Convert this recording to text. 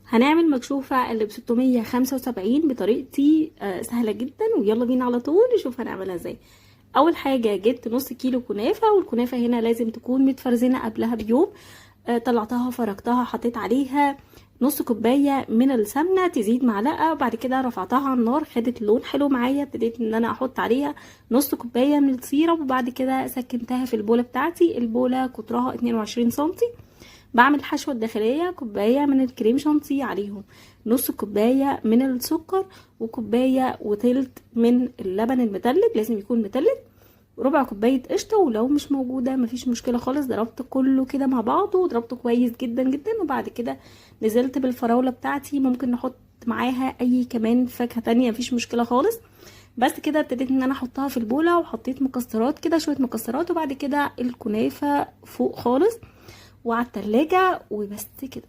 هنعمل مكشوفة اللي ب675 بطريقتي سهلة جدا، ويلا بينا على طول نشوف هنعملها ازاي. اول حاجة جبت نص كيلو كنافة، والكنافة هنا لازم تكون متفرزنة قبلها بيوم. طلعتها فركتها، حطيت عليها نص كوباية من السمنة تزيد معلقة، وبعد كده رفعتها على النار، خدت لون حلو معايا. ابتديت ان انا احط عليها نص كوباية من السيرب، وبعد كده سكنتها في البولة بتاعتي. البولة قطرها 22 سنتي. بعمل الحشوة الداخلية كوباية من الكريم شانتيه، عليهم نص كوباية من السكر، وكوباية وتلت من اللبن المتلج، لازم يكون متلج، ربع كوباية قشطة، ولو مش موجودة مفيش مشكلة خالص. ضربت كله كده مع بعضه وضربته كويس جدا جدا، وبعد كده نزلت بالفراولة بتاعتي. ممكن نحط معاها اي كمان فاكهة تانية، مفيش مشكلة خالص. بس كده ابتديت ان انا احطها في البولة، وحطيت مكسرات كده، شوية مكسرات، وبعد كده الكنافة فوق خالص وعلى التلاجة، وبس كده.